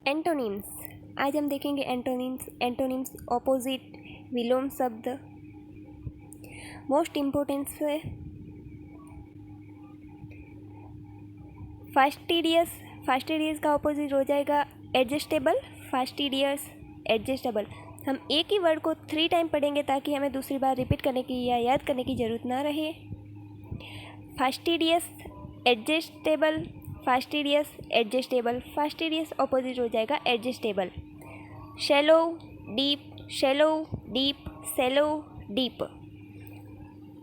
Antonyms. आज हम देखेंगे एंटोनिम्स। एंटोनिम्स ऑपोजिट, विलोम शब्द। मोस्ट इम्पोर्टेंस है फास्टिडियस। फास्टिडियस का ऑपोजिट हो जाएगा एडजस्टेबल। Fastidious adjustable. हम एक ही वर्ड को 3 टाइम पढ़ेंगे ताकि हमें दूसरी बार रिपीट करने की या याद करने की ज़रूरत ना रहे। Fastidious adjustable, fastidious adjustable. Fastidious opposite हो जाएगा adjustable. Shallow deep, shallow deep, shallow deep.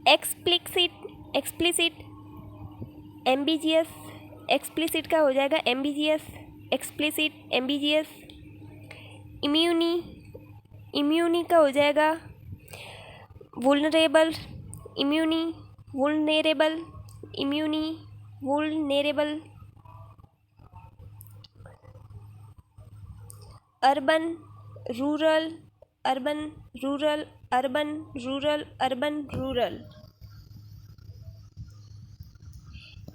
Explicit, explicit ambiguous. Explicit का हो जाएगा ambiguous, explicit ambiguous. Immune, immune का हो जाएगा vulnerable, immune vulnerable, immune vulnerable. Urban rural, urban rural, urban rural, urban rural.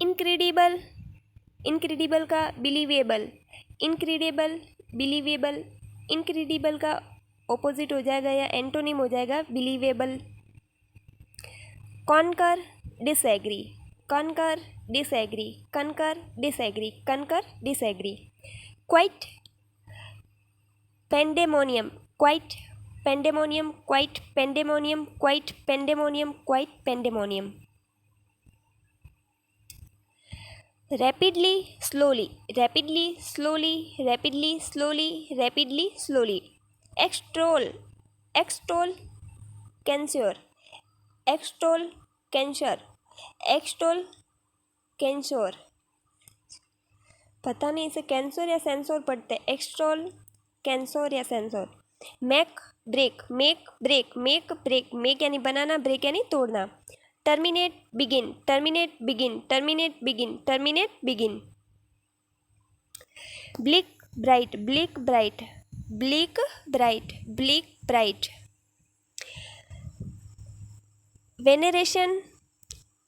Incredible, incredible का believable, incredible believable. Incredible का opposite हो जाएगा या एंटोनिम हो जाएगा believable. Concur disagree, concur disagree, concur disagree, concur disagree. Quiet pandemonium, quiet pandemonium, quiet pandemonium, quiet pandemonium, quiet pandemonium. Rapidly slowly, rapidly slowly, rapidly slowly, rapidly slowly. Extol, extol cancer, extol cancer, extol cancer. पता नहीं इसे cancer या censor पढ़ते हैं, extol cancer या censor. Make break, make break, make break, make यानी बनाना, break यानी तोड़ना। Terminate begin, terminate begin, terminate begin, terminate begin. Bleak bright, bleak bright, bleak bright, bleak bright. Veneration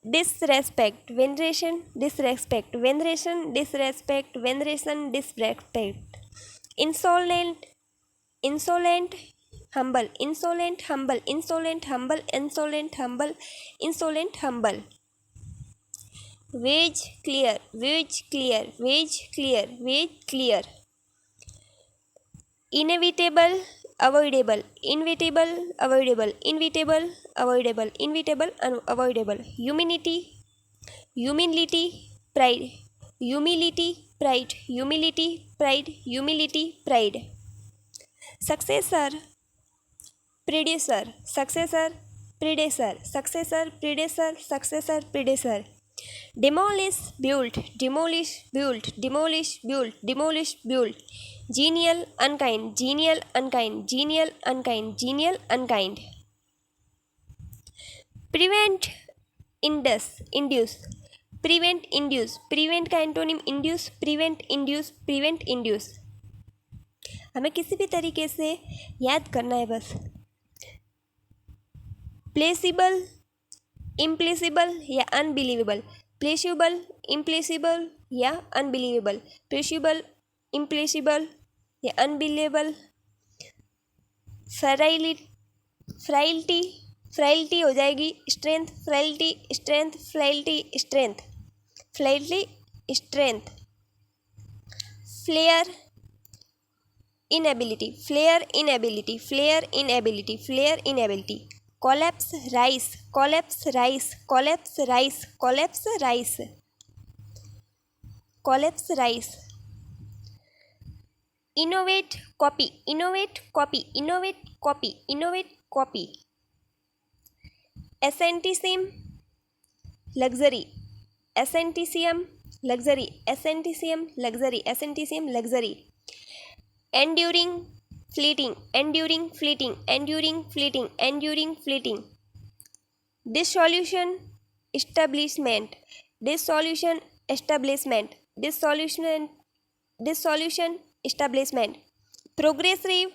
disrespect, veneration disrespect, veneration disrespect, veneration disrespect. Insolent, insolent humble, insolent humble, insolent humble, insolent humble, insolent humble. Vague clear, vague clear, vague clear, vague clear. Inevitable avoidable, inevitable avoidable, inevitable avoidable, inevitable avoidable. Humanity, humility pride, humility pride, humility pride, humility pride. Successor predecessor, successor predecessor, successor predecessor, successor predecessor. Demolish build, demolish build, demolish build, demolish build. Genial unkind, genial unkind, genial unkind, genial unkind. Prevent induce, induce, prevent induce, prevent का antonym induce, prevent induce, prevent induce. हमें किसी भी तरीके से याद करना है बस। प्लेसिबल, इम्प्लेसिबल या अनबिलीवेबल, प्लेसिबल, इम्प्लेसिबल या अनबिलीवेबल, प्लेसिबल, इम्प्लेसिबल या अनबिलीवेबल। फ्राइलिटी, फ्राइलिटी, फ्राइलिटी हो जाएगी strength, frailty strength, frailty strength, frailty strength. Flair inability, flair inability, flair inability, flair inability. Collapse rise, collapse rise, collapse rise, collapse rise, collapse rise. Innovate copy, innovate copy, innovate copy, innovate copy. Asceticism luxury, asceticism luxury, asceticism luxury, asceticism luxury. Enduring fleeting, enduring fleeting, enduring fleeting, enduring fleeting. Dissolution establishment, dissolution establishment, dissolution, dissolution establishment. Progressive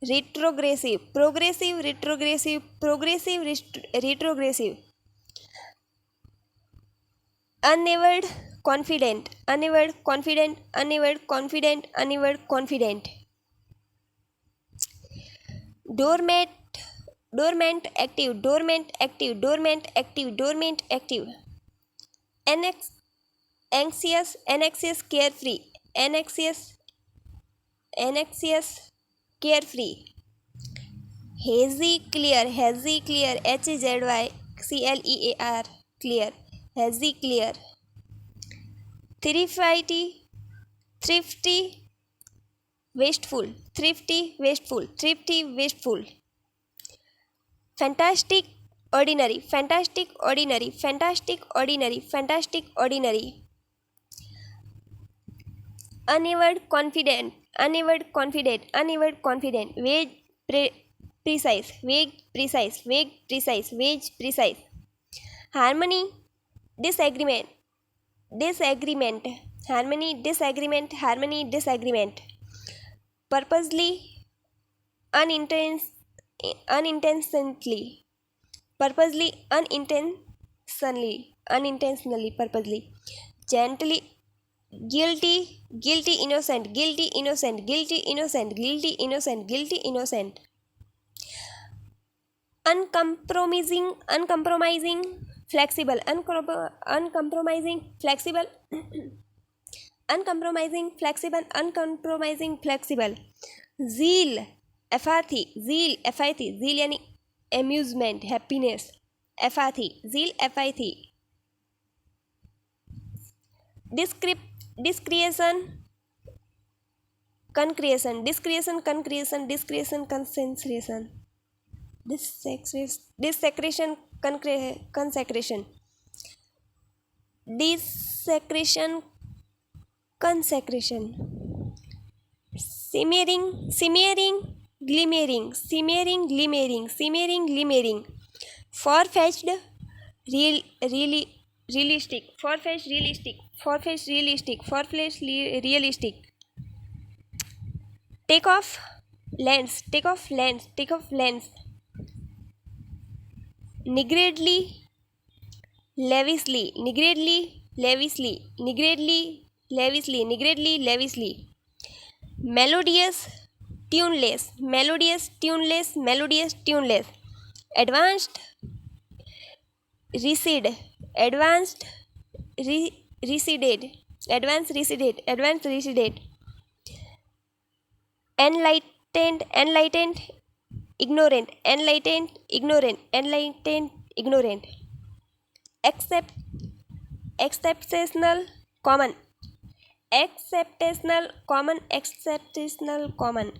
retrogressive, progressive retrogressive, progressive retrogressive. Unnerved confident, any word confident, any word confident, any word confident. Dormant, dormant active, dormant active, dormant active, dormant active. Anxious, anxious, carefree, anxious, anxious, carefree. Hazy, clear, hazy, clear, HZY CLEAR, clear, hazy, clear. Thrifty, thrifty, wasteful, thrifty, wasteful, thrifty, wasteful. Fantastic, ordinary, fantastic, ordinary, fantastic, ordinary, fantastic, ordinary. Uneven, confident, uneven, confident, uneven, confident. Vague, precise, vague, precise, vague, precise, vague, precise. Harmony, disagreement, disagreement, harmony, disagreement, harmony, disagreement. Purposely, unintentionally, purposely, unintentionally, purposely. Gently, guilty, guilty, innocent, guilty, innocent, guilty, innocent, guilty, innocent, guilty, innocent. Uncompromising, uncompromising, flexible, uncompromising, flexible, uncompromising, flexible, uncompromising, flexible. Zeal, apathy, zeal, apathy, zeal yani amusement, happiness, apathy, zeal, apathy. Discretion, concretion, discretion, concretion, discretion, concentration. Desecration, consecration. Desecration, consecration. Simmering, glimmering, simmering, glimmering, simmering, glimmering. Far-fetched, realistic, far-fetched, realistic, far-fetched, realistic, far-fetched, realistic. Take off, lens, take off, lens, take off, lens. Niggardly, lavishly, niggardly, lavishly, niggardly, lavishly, niggardly, lavishly. Melodious, tuneless, melodious, tuneless, melodious, tuneless. Advanced, recede, advanced, receded, advanced, receded, advanced, receded. Enlightened, enlightened, ignorant, enlightened, ignorant, enlightened, ignorant. Exceptional, common, exceptional, common, exceptional, common.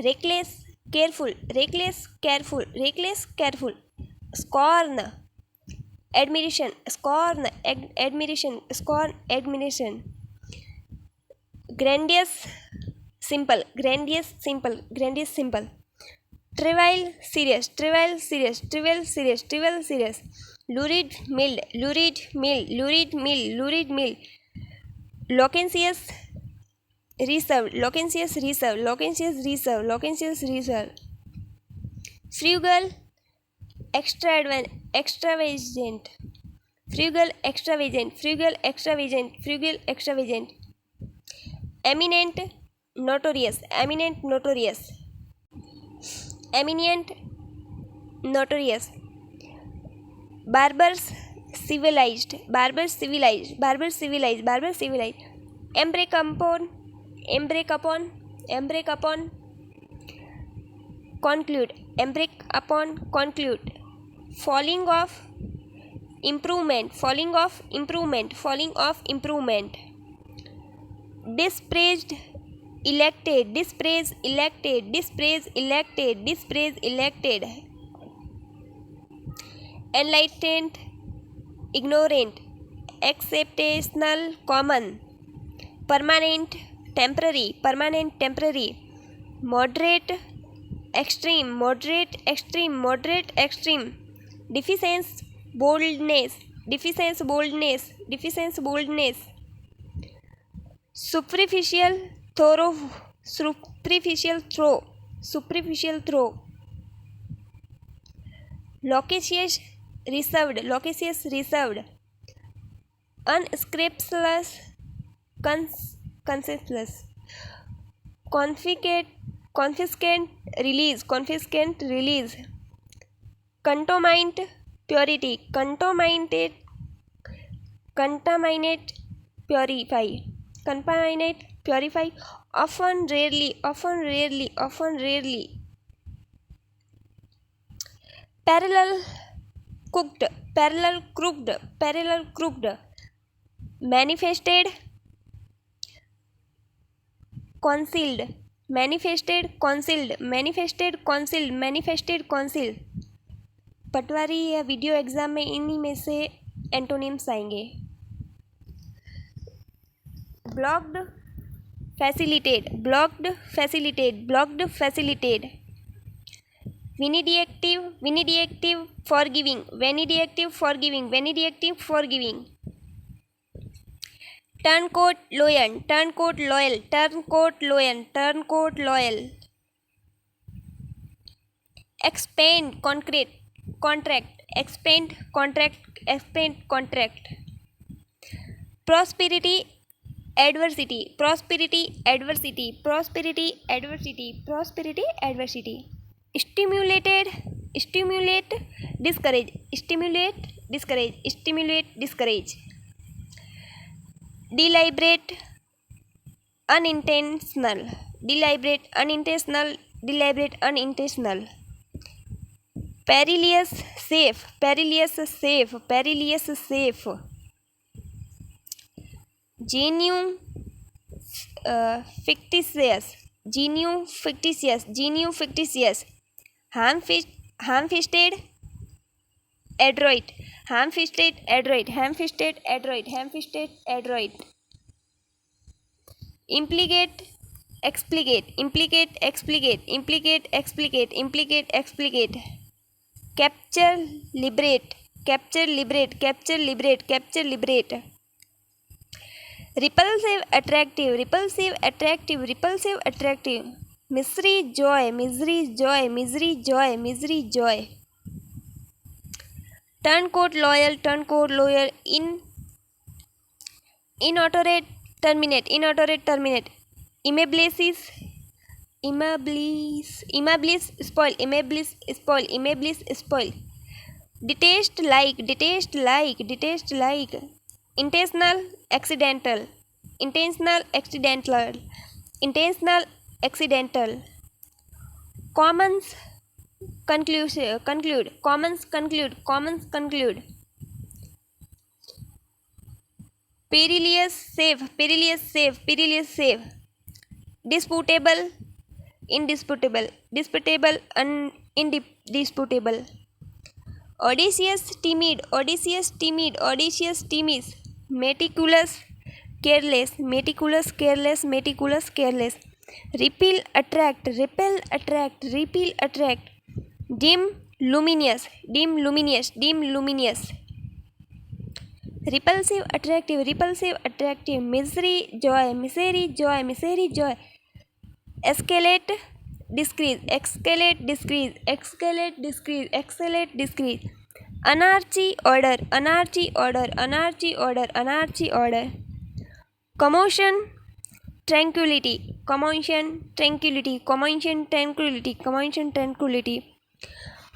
Reckless, careful, reckless, careful, reckless, careful. Scorn, admiration, scorn, admiration, scorn, admiration. Grandiose, simple, grandiose, simple, grandiose, simple. Trivial, serious, trivial, serious, trivial, serious, trivial, serious. Lurid, mild, lurid, mild, lurid, mild, lurid, mild. Loquacious, reserve, loquacious, reserve, loquacious, reserve, loquacious, reserve. Frugal, extravagant. Frugal, extravagant, frugal, extravagant, frugal, extravagant. Eminent, notorious, eminent, notorious. Eminent, notorious. Barbers, civilized, barbers, civilized, barbers, civilized, barbers, civilized. Embark upon, embark upon, embark upon. Conclude, embark upon, conclude. Falling off, improvement, falling off, improvement, falling off, improvement. Dispraised, elected, dispraise, elected, dispraise, elected, dispraise, elected. Enlightened, ignorant, exceptional, common. Permanent, temporary, permanent, temporary. Moderate, extreme, moderate, extreme, moderate, extreme. Deficiency, boldness, deficiency, boldness, deficiency, boldness. Superficial, thorough, superficial, throw, superficial, throw. Loquacious, reserved, loquacious, reserved. Unscrupulous, conspicuous. Confiscate, release. Contaminate, purity. Contaminate, purify. Often, rarely. Parallel, crooked. Manifested, concealed. पटवारी या video exam में इन्हीं में से antonyms आएंगे. Blocked, facilitate. Vindictive, forgiving. Turncoat, loyal. Expand, contract. Prosperity, adversity. Stimulate, discourage. Deliberate, unintentional. Perilous, safe. Genuine, fictitious. Ham-fisted, adroit. Implicate, explicate. Capture, liberate. Repulsive, attractive. Misery, joy. Turncoat, loyal. Inauterate, terminate. Immobilize, spoil. Detached, like. Intentional, accidental. Commons, conclude. Perilous, safe. Disputable, indisputable. Indisputable. Audacious, timid. Meticulous, careless. Repel, attract. Dim, luminous. Repulsive, attractive. Misery, joy. Escalate, decrease. Anarchy, order. Commotion, tranquility.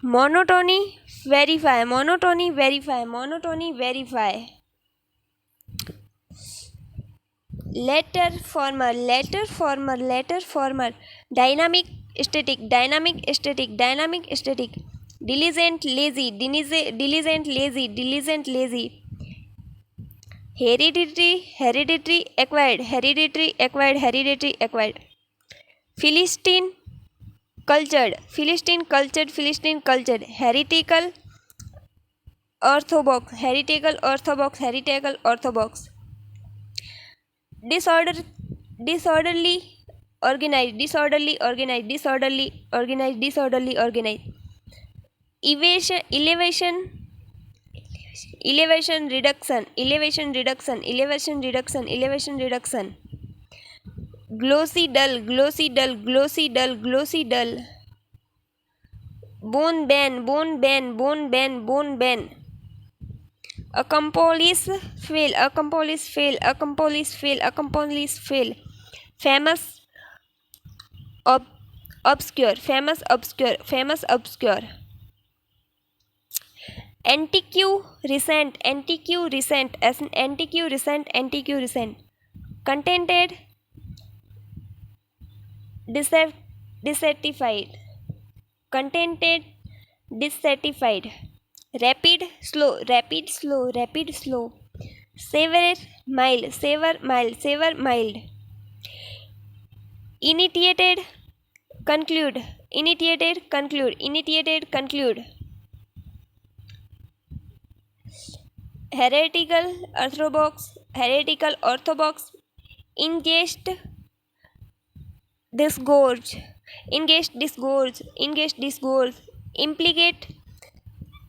Monotony, verify. Later former. Dynamic, static. Diligent, lazy. Hereditary, acquired. Philistine, cultured. Heretical, orthodox. Disorderly, organized. Elevation, reduction. Glossy, dull. Bone ban. accomplice, fail, accomplice, fail, accomplice, fail, accomplice, fail. Famous, ob- obscure, famous, obscure, famous, obscure. Antique, recent, antique, recent, as an antique, recent, antique, recent. Contented, dissatisfied. Contented, dissatisfied. Rapid, slow, rapid, slow, rapid, slow. Savor, mild, savor, mild, savor, mild. Initiated, conclude, initiated, conclude, initiated, conclude. Heretical, orthodox, heretical, orthodox. Engaged, disgorge, engaged, disgorge, engaged, disgorge. Implicate,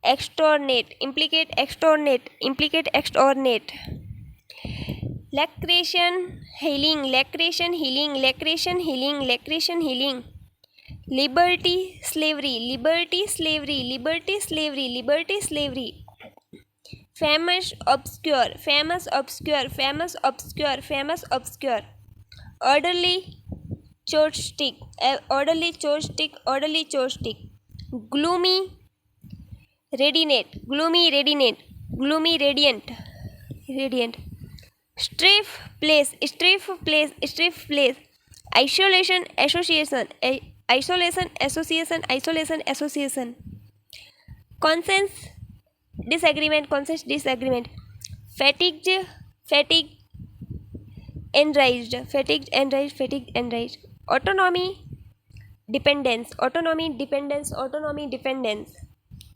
extornate, implicate, extornate, implicate, extornate. Lacration, healing, lacration, healing, lacration, healing, lacration, healing. Liberty, slavery, liberty, slavery, liberty, slavery, liberty, slavery. Famous, obscure, famous, obscure, famous, obscure, famous, obscure. Orderly, chopstick, orderly, chopstick, orderly, chopstick. Gloomy, radiant, gloomy, radiant, gloomy, radiant, radiant. Strife, place, strife, place, strife, place. Isolation, association, isolation, association, isolation, association. Conscience, disagreement, conscience, disagreement. Fatigued, fatigue, enraged, fatigued, enraged, fatigued, enraged. Autonomy, dependence, autonomy, dependence, autonomy, dependence.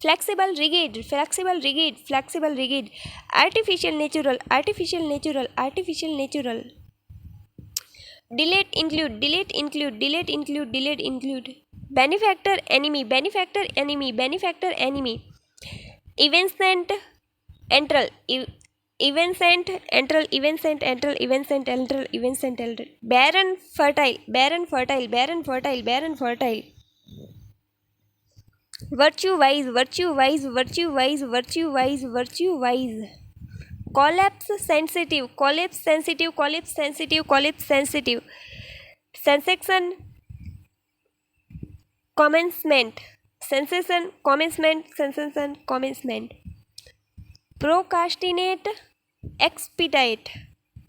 Flexible, rigid, flexible, rigid, flexible, rigid. Artificial, natural, artificial, natural, artificial, natural. Delete, include, delete, include, delete, include, delete, include. Benefactor, enemy, benefactor, enemy, benefactor, enemy. Evanescent, entral, evanescent, entral, evanescent, entral, evanescent, entral, evanescent, entral. Barren, fertile, barren, fertile, barren, fertile, barren, fertile. Virtue wise, virtue wise, virtue wise, virtue wise, virtue wise. Collapse sensitive, collapse sensitive, collapse sensitive, collapse sensitive. Sensation, commencement, sensation, commencement, sensation, commencement. Procrastinate, expedite,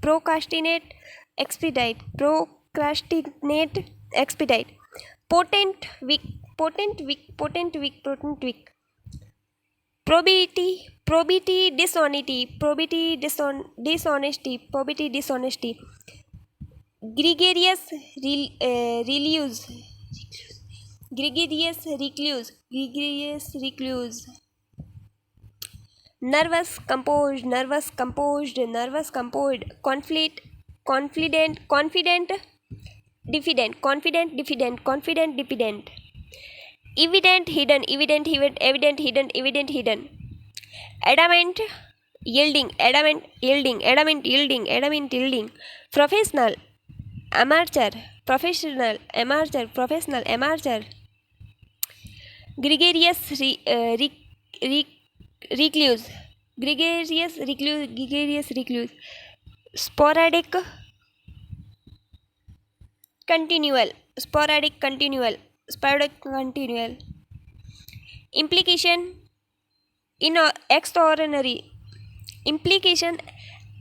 procrastinate, expedite, procrastinate, expedite. Potent, weak, potent, weak, potent, weak, potent, weak. Probity, probity, dishonesty, probity, dishonesty, probity, dishonesty. Gregarious, reluse, gregarious, recluse, gregarious, recluse. Nervous, composed, nervous, composed, nervous, composed. Conflict, confident, confident, diffident, confident, diffident, confident, diffident. Evident, hidden, evident, hidden, evident, hidden, evident, hidden. Adamant, yielding, adamant, yielding, adamant, yielding, adamant, yielding. Professional, amateur, professional, amateur, professional, amateur. Gregarious, recluse, gregarious, recluse, gregarious, recluse. Sporadic, continual, sporadic, continual, sporadic, continual. Implication, extraordinary. Implication,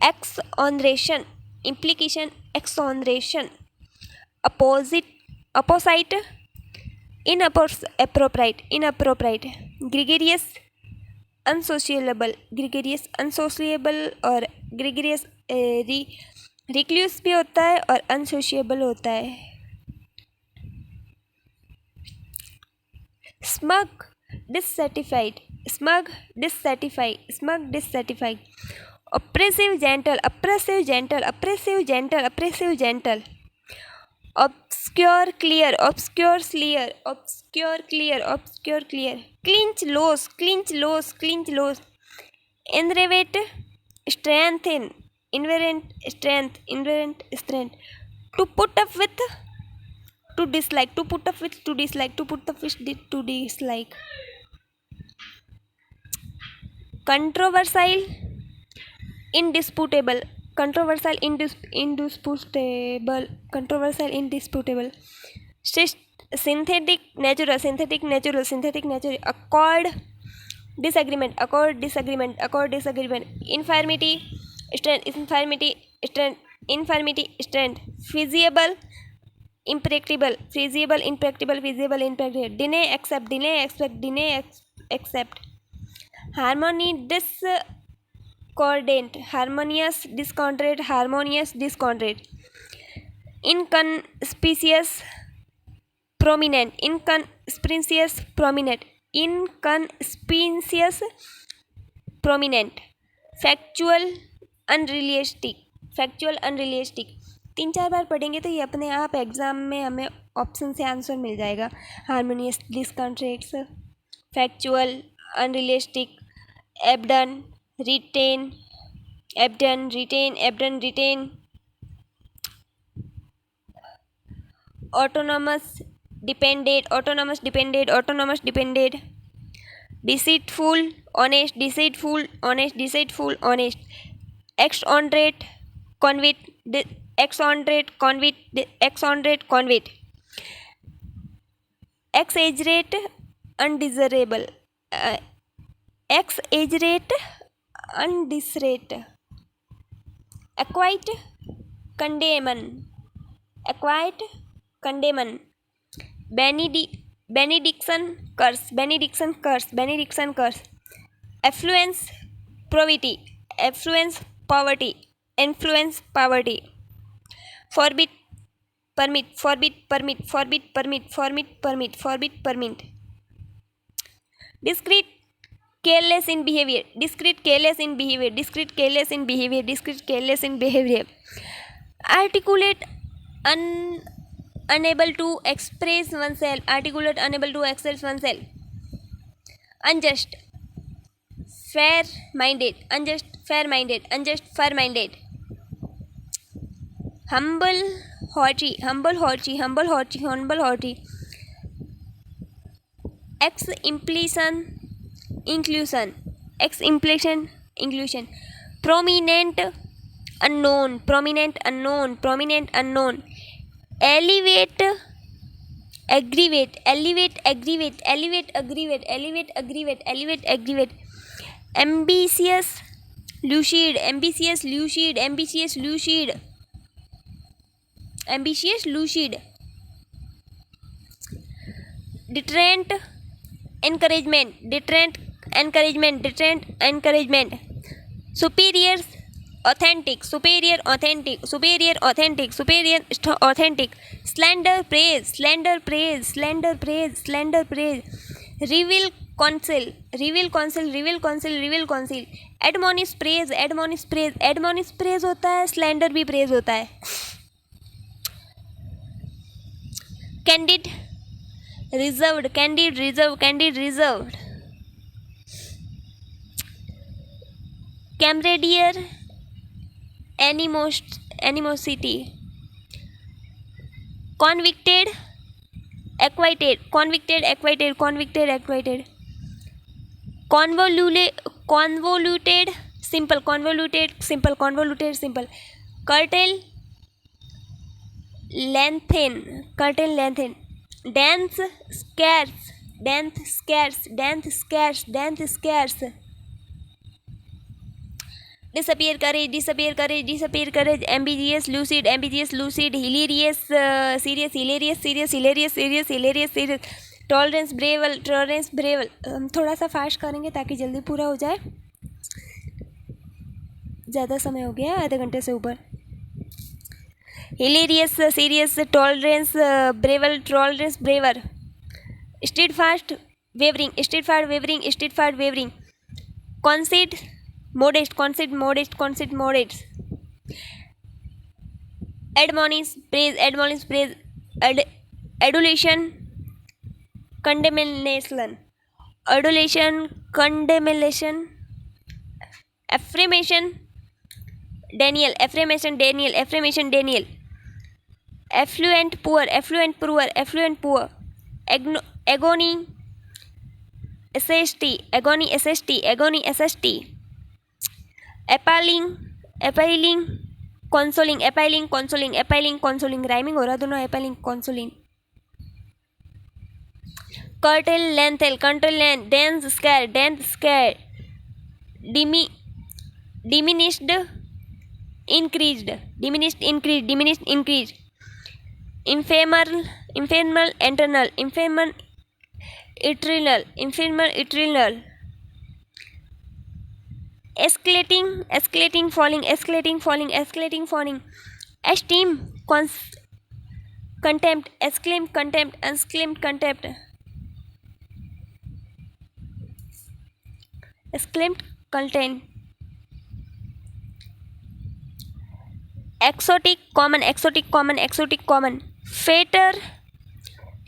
exoneration, implication, exoneration. Opposite, opposite, inappropriate, inappropriate. Gregarious, unsociable, gregarious, unsociable और gregarious recluse भी होता है और unsociable होता है. Smug, dissatisfied, smug, dissatisfied, smug, dissatisfied. Oppressive, gentle, oppressive, gentle, oppressive, gentle, oppressive, gentle. Obscure, clear, obscure, clear, obscure, clear, obscure, clear. Clinch, loss, clinch, loss, clinch, loss. Enervate, strengthen, inherent strength, inherent strength. To put up with, to dislike, to put up with, to dislike, to put up with, to dislike. Controversial, indisputable, controversial, indisputable, controversial, indisputable, synthetic, natural, synthetic, natural, synthetic, natural, accord, disagreement, accord, disagreement, accord, disagreement, infirmity, strength, infirmity, strength, infirmity, strength, feasible, impracticable, feasible, impracticable, feasible, impracticable, deny, accept, deny, expect, deny, accept, harmony, discordant, harmonious, discordant, harmonious, discordant, inconspicuous, prominent, inconspicuous, prominent, inconspicuous, prominent, factual, unrealistic, factual, unrealistic. 3-4 बार पढ़ेंगे तो ये अपने आप exam में हमें option से answer मिल जाएगा. Harmonious, discontracts, factual, unrealistic, abandon, retain, abandon, retain, abandon, retain, autonomous, dependent, autonomous, dependent, autonomous, dependent, deceitful, honest, deceitful, honest, deceitful, honest, exonerate, convict, exonerate, convict, exonerate, convict, exaggerate, undesirable, exaggerate, undesirate, acquit, condemn, acquit, condemn, benediction, curse, benediction, curse, benediction, curse, affluence, poverty, affluence, poverty, influence, poverty, forbid, permit, forbid, permit, forbid, permit, forbid, permit, forbid, permit, discreet, careless in behavior, discreet, careless in behavior, discreet, careless in behavior, discreet, careless in behavior, articulate, unable to express oneself, articulate, unable to express oneself, unjust, fair minded, unjust, fair minded, unjust, fair minded, humble, haughty, humble, haughty, humble, haughty, humble, haughty, ex implication, inclusion, ex implication, inclusion, prominent, unknown, prominent, unknown, prominent, unknown, elevate, aggravate, elevate, aggravate, elevate, aggravate, elevate, aggravate, elevate, aggravate, ambitious, lucid, ambitious, lucid, ambitious, lucid, ambitious, lucid, deterrent, encouragement, deterrent, encouragement, deterrent, encouragement, superior, authentic, superior, authentic, superior, authentic, superior, authentic, slander, praise, slander, praise, slander, praise, slander, praise, reveal, counsel, reveal, counsel, reveal, counsel, reveal, counsel, admonish, praise, admonish, praise, admonish, praise होता है, slander भी praise होता है, candid, reserved, candid, reserved, candid, reserved, camaraderie, animosity, convicted, acquitted, convicted, acquitted, convicted, acquitted, convoluted, simple, convoluted, simple, convoluted, simple, curtail, lengthen, curtail, lengthen, dense, scarce, dense, scarce, dense, scarce, dense, scarce, disappear, courage, disappear, courage, disappear, courage, ambiguous, lucid, ambiguous, lucid, hilarious, serious, hilarious, serious, hilarious, serious, hilarious, serious, tolerance, brevel, tolerance, brevel. हम थोड़ा सा fast करेंगे ताकि जल्दी पूरा हो जाए, ज़्यादा समय हो गया, आधे घंटे से ऊपर. Hilarious, serious, tolerance, brevel, tolerance, braver, steadfast, wavering, steadfast, wavering, steadfast, wavering, conceit, modest, conceit, modest, conceit, modest, admonish, praise, admonish, praise, adulation, condemnation, adulation, condemnation, affirmation, Daniel, affirmation, Daniel, affirmation, Daniel, affluent, poor, affluent, poor, affluent, poor, agony, SST, agony, SST, agony, SST, appealing, consoling, appealing, rhyming हो रहा दोनों, appealing, consoling. Curtail, length, dense, scare, diminished, increased, ephemeral, eternal, escalating, falling, esteem, contempt, exclaim, exclaimed, content, exotic, common, fater,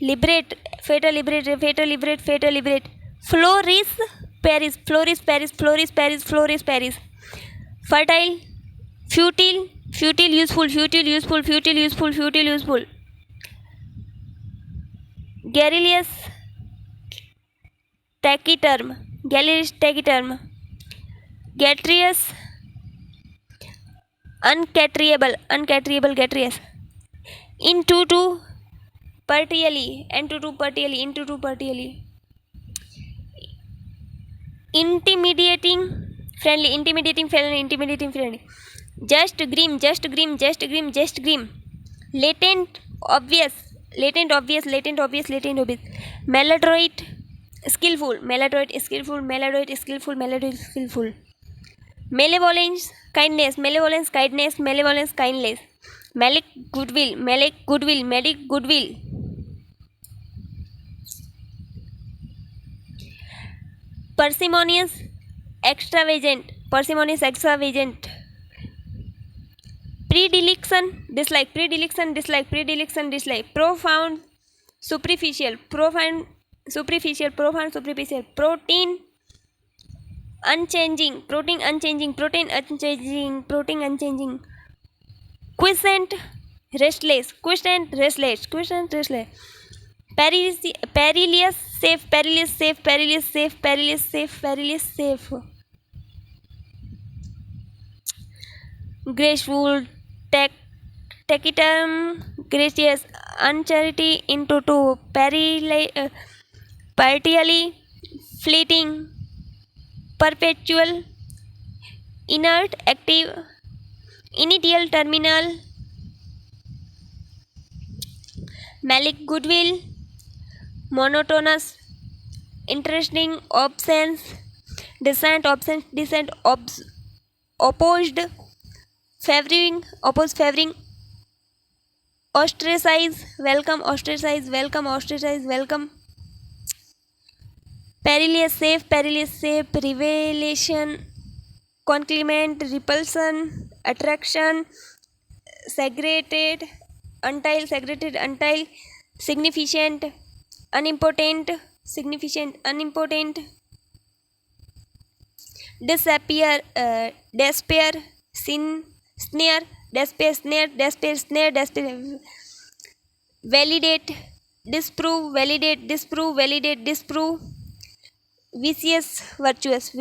liberate, flourish, Paris, fertile, futile, useful, garrulous, taciturn, gatrious, uncatriable, gatrious, into partially, intimidating, friendly, just grim, latent, obvious, maladroit, skillful, malevolence, kindness, kindness, malic, goodwill, parsimonious, extravagant, predilection, dislike, profound, superficial, protein, unchanging, quiescent, restless, perilous, safe, graceful, taciturn, gracious, uncharity, into two, partially, fleeting, perpetual, inert, active, initial, terminal, malic, goodwill, monotonous, interesting, absence, dissent, opposed, favoring, ostracize, welcome, perilous, safe, revelation, conclement, repulsion, attraction, segregated, untile, significant, unimportant, disappear, despair, snare, validate, disprove, vicious, virtuous.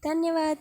धन्यवाद.